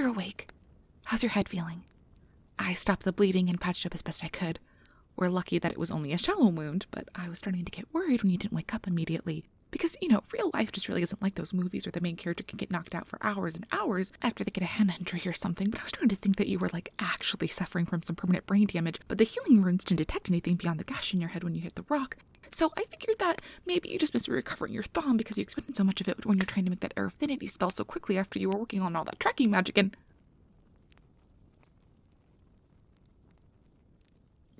you're awake. How's your head feeling? I stopped the bleeding and patched up as best I could. We're lucky that it was only a shallow wound, but I was starting to get worried when you didn't wake up immediately. Because, real life just really isn't like those movies where the main character can get knocked out for hours and hours after they get a hand injury or something. But I was trying to think that you were, actually suffering from some permanent brain damage, but the healing runes didn't detect anything beyond the gash in your head when you hit the rock. So I figured that maybe you just missed recovering your thumb because you expended so much of it when you're trying to make that air affinity spell so quickly after you were working on all that tracking magic and...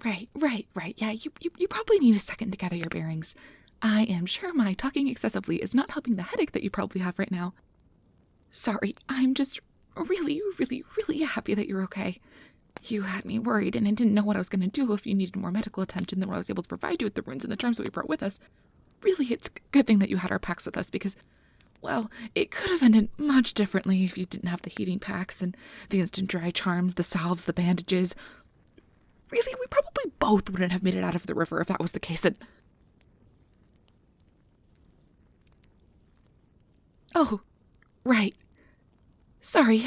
Right. Yeah, you probably need a second to gather your bearings. I am sure my talking excessively is not helping the headache that you probably have right now. Sorry, I'm just really happy that you're okay. You had me worried, and I didn't know what I was going to do if you needed more medical attention than what I was able to provide you with the runes and the charms that we brought with us. Really, it's a good thing that you had our packs with us because, well, it could have ended much differently if you didn't have the heating packs and the instant dry charms, the salves, the bandages. Really, we probably both wouldn't have made it out of the river if that was the case. And... Oh, right. Sorry.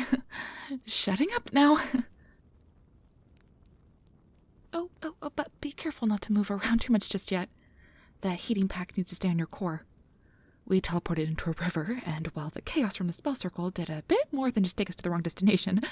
Shutting up now. Oh, but be careful not to move around too much just yet. The heating pack needs to stay on your core. We teleported into a river, and while the chaos from the spell circle did a bit more than just take us to the wrong destination,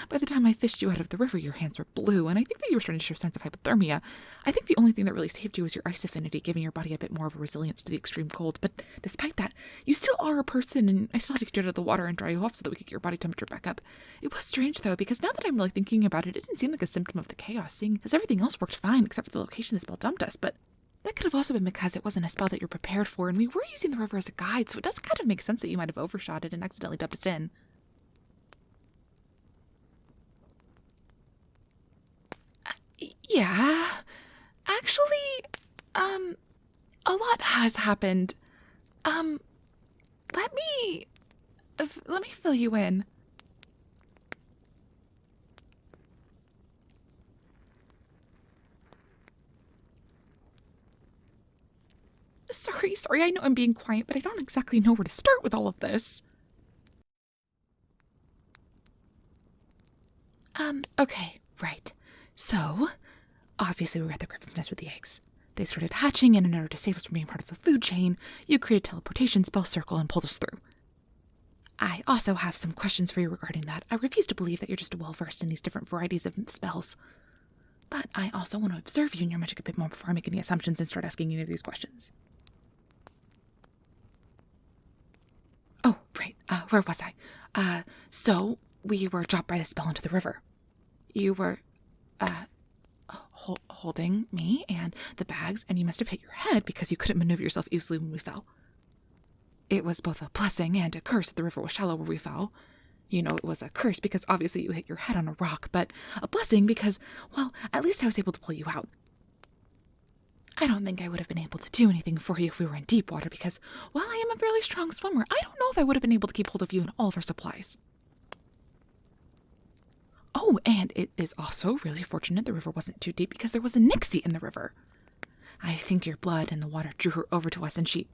by the time I fished you out of the river, your hands were blue, and I think that you were starting to show signs of hypothermia. I think the only thing that really saved you was your ice affinity, giving your body a bit more of a resilience to the extreme cold. But despite that, you still are a person, and I still had to get you out of the water and dry you off so that we could get your body temperature back up. It was strange, though, because now that I'm really thinking about it, it didn't seem like a symptom of the chaos, seeing as everything else worked fine except for the location the spell dumped us, but... That could have also been because it wasn't a spell that you're prepared for, and we were using the river as a guide, so it does kind of make sense that you might have overshot it and accidentally dumped us in. Yeah. Actually, a lot has happened. Let me fill you in. Sorry, I know I'm being quiet, but I don't exactly know where to start with all of this. Okay, right. So, obviously we were at the griffin's nest with the eggs. They started hatching, and in order to save us from being part of the food chain, you created a teleportation spell circle and pulled us through. I also have some questions for you regarding that. I refuse to believe that you're just well-versed in these different varieties of spells. But I also want to observe you and your magic a bit more before I make any assumptions and start asking any of these questions. Oh, right. Where was I? So we were dropped by the spell into the river. You were, holding me and the bags, and you must have hit your head because you couldn't maneuver yourself easily when we fell. It was both a blessing and a curse that the river was shallow where we fell. It was a curse because obviously you hit your head on a rock, but a blessing because, well, at least I was able to pull you out. I don't think I would have been able to do anything for you if we were in deep water because, while I am a fairly strong swimmer, I don't know if I would have been able to keep hold of you and all of our supplies. Oh, and it is also really fortunate the river wasn't too deep because there was a Nixie in the river. I think your blood and the water drew her over to us and she...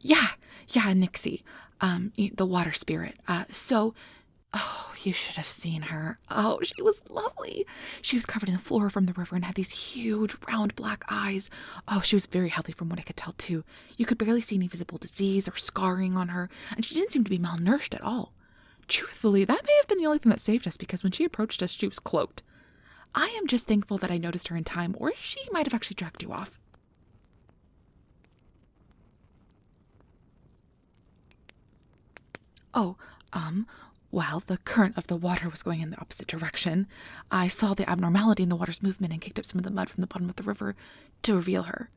Yeah, Nixie. The water spirit. Oh, you should have seen her. Oh, she was lovely. She was covered in the flora from the river and had these huge, round, black eyes. Oh, she was very healthy from what I could tell, too. You could barely see any visible disease or scarring on her, and she didn't seem to be malnourished at all. Truthfully, that may have been the only thing that saved us, because when she approached us, she was cloaked. I am just thankful that I noticed her in time, or she might have actually dragged you off. Oh, while the current of the water was going in the opposite direction, I saw the abnormality in the water's movement and kicked up some of the mud from the bottom of the river to reveal her.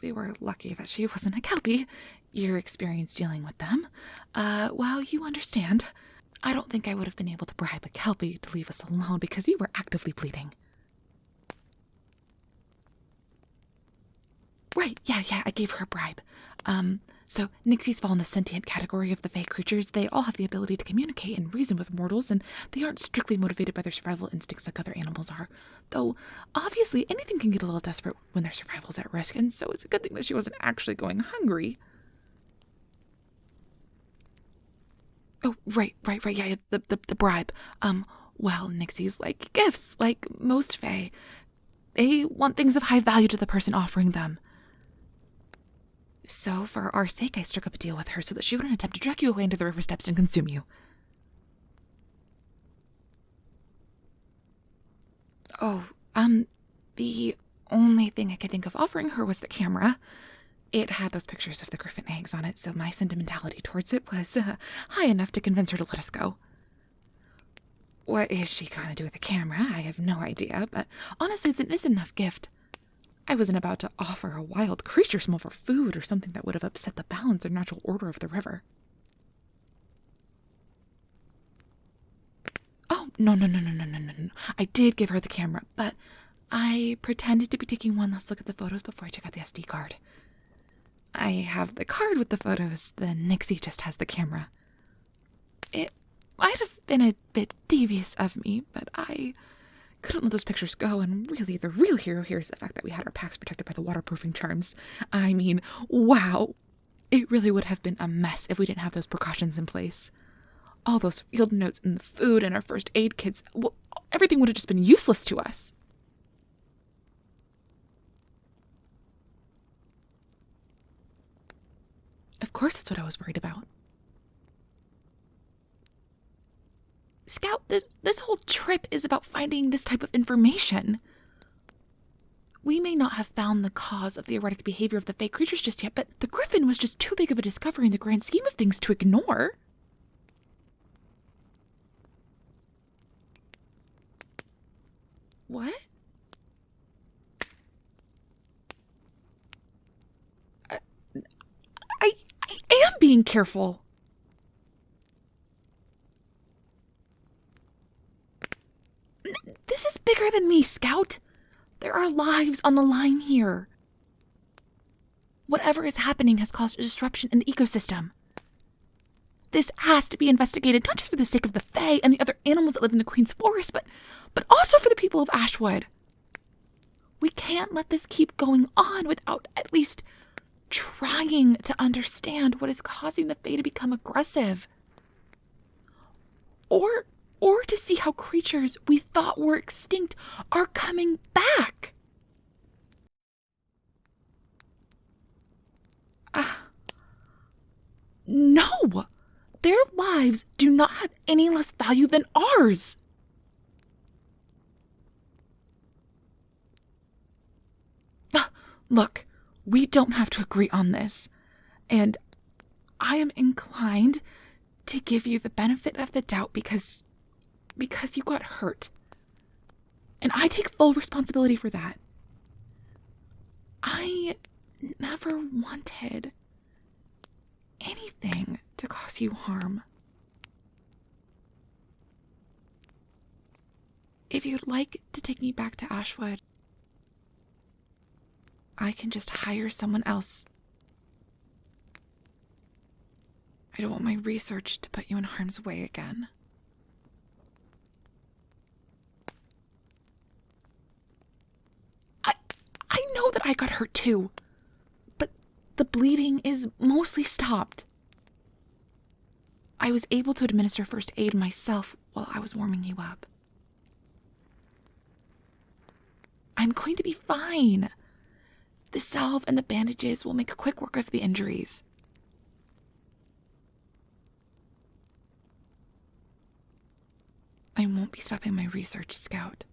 We were lucky that she wasn't a kelpie. Your experience dealing with them. Well, you understand. I don't think I would have been able to bribe a kelpie to leave us alone because you were actively bleeding. Right, yeah, I gave her a bribe. So Nixies fall in the sentient category of the Fae creatures. They all have the ability to communicate and reason with mortals, and they aren't strictly motivated by their survival instincts like other animals are. Though, obviously, anything can get a little desperate when their survival's at risk, and so it's a good thing that she wasn't actually going hungry. Oh, right, yeah, the bribe. Well, Nixies like gifts, like most Fae. They want things of high value to the person offering them. So, for our sake, I struck up a deal with her so that she wouldn't attempt to drag you away into the river steps and consume you. Oh, the only thing I could think of offering her was the camera. It had those pictures of the griffin eggs on it, so my sentimentality towards it was high enough to convince her to let us go. What is she gonna do with a camera? I have no idea, but honestly, it's an innocent enough gift. I wasn't about to offer a wild creature some of her food or something that would have upset the balance or natural order of the river. Oh, no. I did give her the camera, but I pretended to be taking one last look at the photos before I took out the SD card. I have the card with the photos, the Nixie just has the camera. It might have been a bit devious of me, but I couldn't let those pictures go, and really, the real hero here is the fact that we had our packs protected by the waterproofing charms. I mean, wow! It really would have been a mess if we didn't have those precautions in place. All those field notes and the food and our first aid kits, well, everything would have just been useless to us. Of course that's what I was worried about. Scout, this whole trip is about finding this type of information. We may not have found the cause of the erratic behavior of the Fae creatures just yet, but the griffin was just too big of a discovery in the grand scheme of things to ignore. What? I am being careful. This is bigger than me, Scout. There are lives on the line here. Whatever is happening has caused a disruption in the ecosystem. This has to be investigated, not just for the sake of the Fae and the other animals that live in the Queen's Forest, but also for the people of Ashwood. We can't let this keep going on without at least trying to understand what is causing the Fae to become aggressive. Or to see how creatures we thought were extinct are coming back. No! Their lives do not have any less value than ours. Look, we don't have to agree on this, and I am inclined to give you the benefit of the doubt because you got hurt. And I take full responsibility for that. I never wanted anything to cause you harm. If you'd like to take me back to Ashwood, I can just hire someone else. I don't want my research to put you in harm's way again. I know that I got hurt too, but the bleeding is mostly stopped. I was able to administer first aid myself while I was warming you up. I'm going to be fine. The salve and the bandages will make quick work of the injuries. I won't be stopping my research, Scout.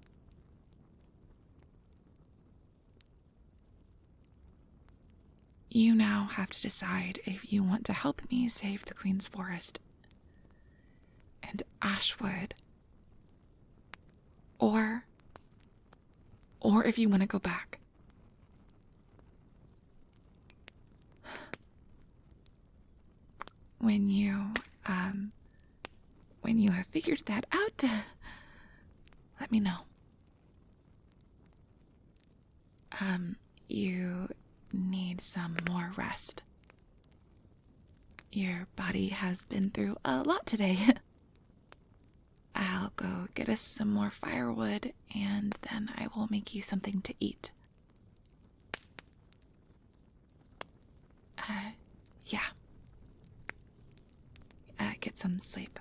You now have to decide if you want to help me save the Queen's Forest and Ashwood, or if you want to go back. When you have figured that out, let me know. need some more rest. Your body has been through a lot today. I'll go get us some more firewood, and then I will make you something to eat. Yeah. Get some sleep.